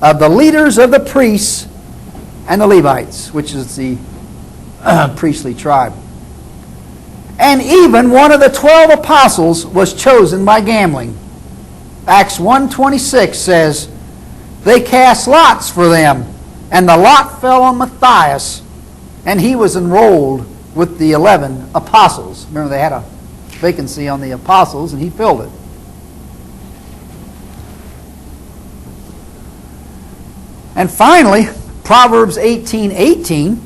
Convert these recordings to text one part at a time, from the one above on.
of the leaders of the priests and the Levites, which is the priestly tribe. And even one of the 12 apostles was chosen by gambling. Acts 1:26 says, they cast lots for them, and the lot fell on Matthias, and he was enrolled with the 11 apostles. Remember, they had a vacancy on the apostles, and he filled it. And finally, Proverbs 18:18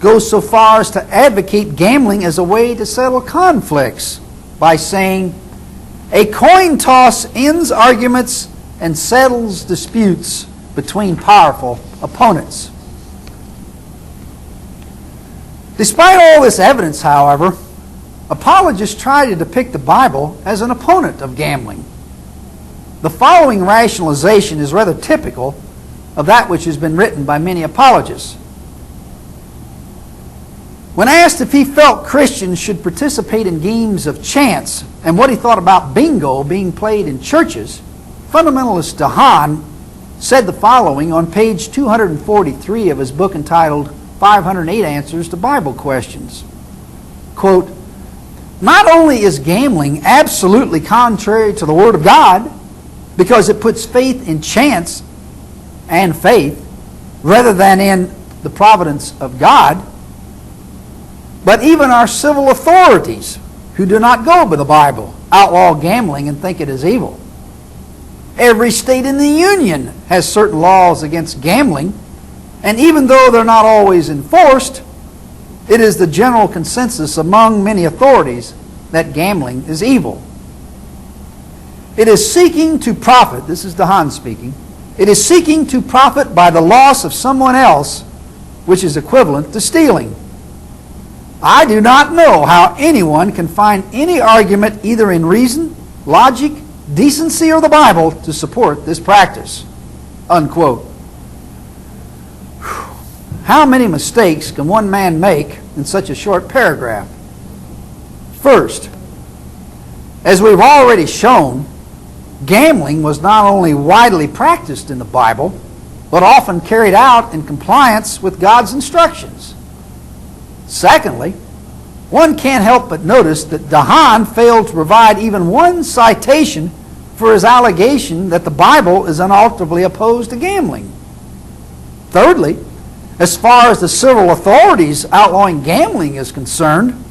goes so far as to advocate gambling as a way to settle conflicts by saying, a coin toss ends arguments and settles disputes between powerful opponents. Despite all this evidence, however, apologists try to depict the Bible as an opponent of gambling. The following rationalization is rather typical of that which has been written by many apologists. When asked if he felt Christians should participate in games of chance and what he thought about bingo being played in churches, fundamentalist DeHaan said the following on page 243 of his book entitled 508 Answers to Bible Questions. Quote, not only is gambling absolutely contrary to the Word of God because it puts faith in chance and faith rather than in the providence of God, but even our civil authorities who do not go by the Bible outlaw gambling and think it is evil. Every state in the Union has certain laws against gambling, and even though they're not always enforced, it is the general consensus among many authorities that gambling is evil. It is seeking to profit, this is DeHaan speaking, it is seeking to profit by the loss of someone else, which is equivalent to stealing. I do not know how anyone can find any argument either in reason, logic, decency, or the Bible to support this practice. Unquote. How many mistakes can one man make in such a short paragraph? First, as we've already shown, gambling was not only widely practiced in the Bible, but often carried out in compliance with God's instructions. Secondly, one can't help but notice that DeHaan failed to provide even one citation for his allegation that the Bible is unalterably opposed to gambling. Thirdly, as far as the civil authorities outlawing gambling is concerned,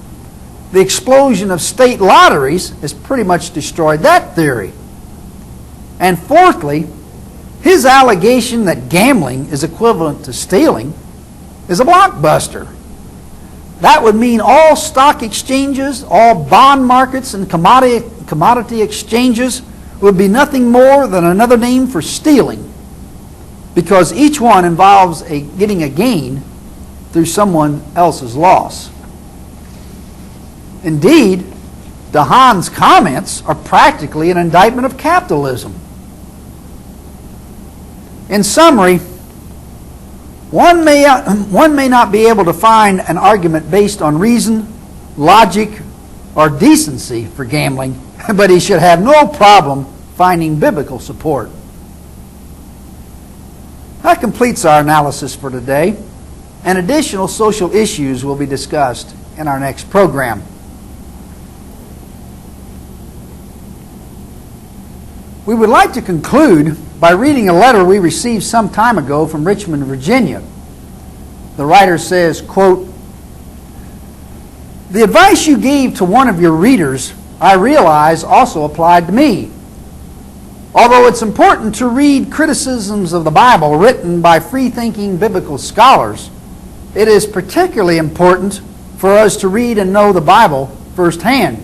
the explosion of state lotteries has pretty much destroyed that theory. And fourthly, his allegation that gambling is equivalent to stealing is a blockbuster. That would mean all stock exchanges, all bond markets, and commodity exchanges would be nothing more than another name for stealing, because each one involves getting a gain through someone else's loss. Indeed, DeHaan's comments are practically an indictment of capitalism. In summary, one may not be able to find an argument based on reason, logic, or decency for gambling, but he should have no problem finding biblical support. That completes our analysis for today, and additional social issues will be discussed in our next program. We would like to conclude by reading a letter we received some time ago from Richmond, Virginia. The writer says, quote, the advice you gave to one of your readers, I realize also applied to me. Although it's important to read criticisms of the Bible written by free-thinking biblical scholars, it is particularly important for us to read and know the Bible firsthand.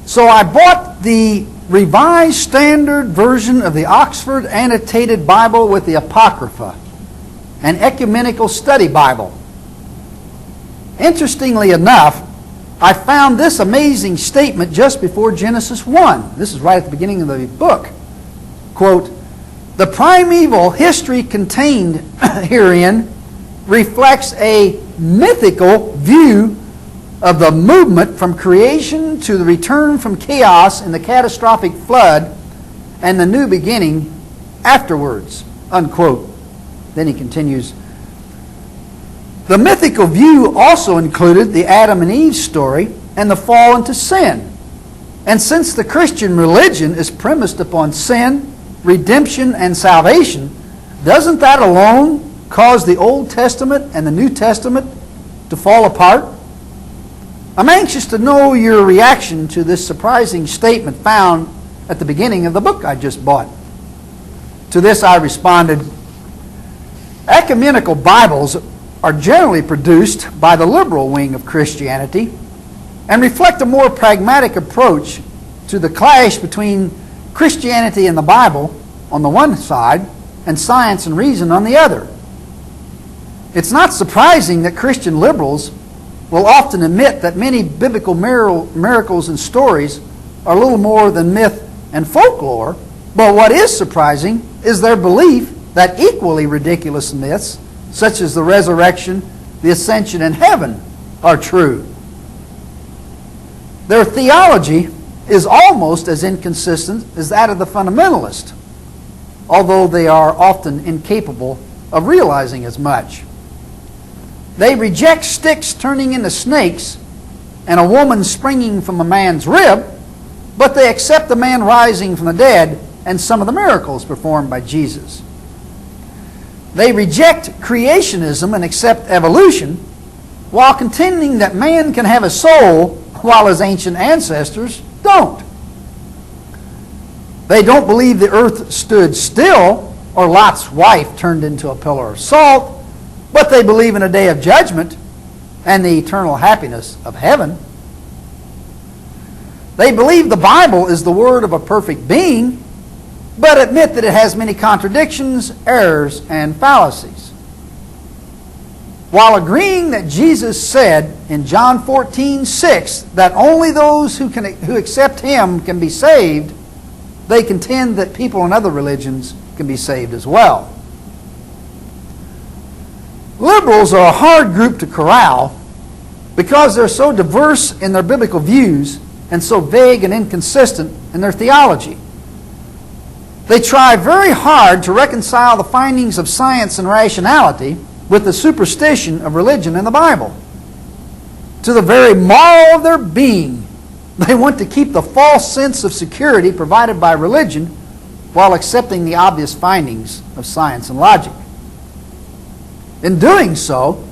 So I bought the Revised Standard Version of the Oxford Annotated Bible with the Apocrypha, an ecumenical study Bible. Interestingly enough, I found this amazing statement just before Genesis 1. This is right at the beginning of the book. Quote, the primeval history contained herein reflects a mythical view of the movement from creation to the return from chaos in the catastrophic flood and the new beginning afterwards, unquote. Then he continues, the mythical view also included the Adam and Eve story and the fall into sin. And since the Christian religion is premised upon sin, redemption, and salvation, doesn't that alone cause the Old Testament and the New Testament to fall apart? I'm anxious to know your reaction to this surprising statement found at the beginning of the book I just bought. To this I responded, ecumenical Bibles are generally produced by the liberal wing of Christianity and reflect a more pragmatic approach to the clash between Christianity and the Bible on the one side and science and reason on the other. It's not surprising that Christian liberals will often admit that many biblical miracles and stories are little more than myth and folklore, but what is surprising is their belief that equally ridiculous myths, such as the resurrection, the ascension, and heaven, are true. Their theology is almost as inconsistent as that of the fundamentalist, although they are often incapable of realizing as much. They reject sticks turning into snakes and a woman springing from a man's rib, but they accept the man rising from the dead and some of the miracles performed by Jesus. They reject creationism and accept evolution, while contending that man can have a soul while his ancient ancestors don't. They don't believe the earth stood still or Lot's wife turned into a pillar of salt, but they believe in a day of judgment and the eternal happiness of heaven. They believe the Bible is the word of a perfect being, but admit that it has many contradictions, errors, and fallacies. While agreeing that Jesus said in John 14:6 that only those who accept Him can be saved, they contend that people in other religions can be saved as well. Liberals are a hard group to corral because they're so diverse in their biblical views and so vague and inconsistent in their theology. They try very hard to reconcile the findings of science and rationality with the superstition of religion in the Bible. To the very marrow of their being, they want to keep the false sense of security provided by religion while accepting the obvious findings of science and logic. In doing so,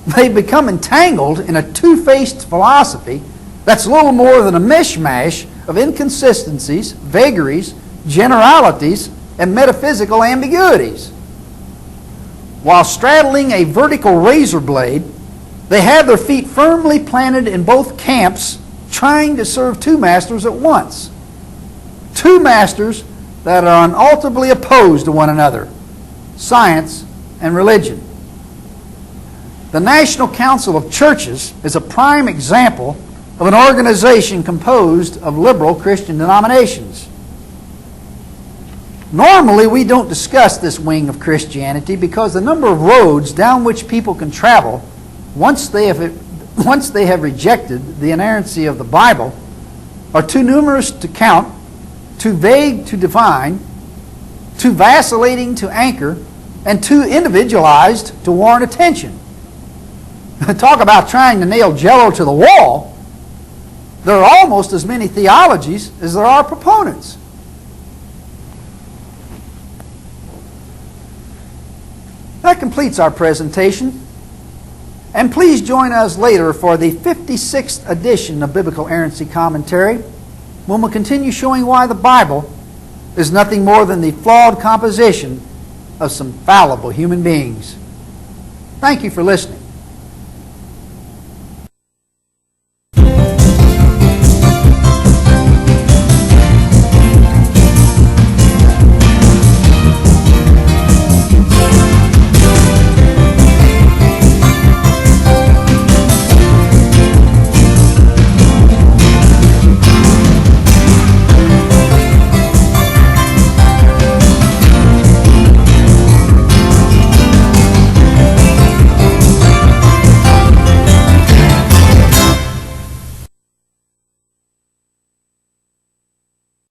they become entangled in a two-faced philosophy that's little more than a mishmash of inconsistencies, vagaries, generalities, and metaphysical ambiguities. While straddling a vertical razor blade, they have their feet firmly planted in both camps, trying to serve two masters at once. Two masters that are unalterably opposed to one another, science and religion. The National Council of Churches is a prime example of an organization composed of liberal Christian denominations. Normally, we don't discuss this wing of Christianity because the number of roads down which people can travel once they have rejected the inerrancy of the Bible are too numerous to count, too vague to define, too vacillating to anchor, and too individualized to warrant attention. Talk about trying to nail Jello to the wall. There are almost as many theologies as there are proponents. That completes our presentation. And please join us later for the 56th edition of Biblical Errancy Commentary, when we'll continue showing why the Bible is nothing more than the flawed composition of some fallible human beings. Thank you for listening.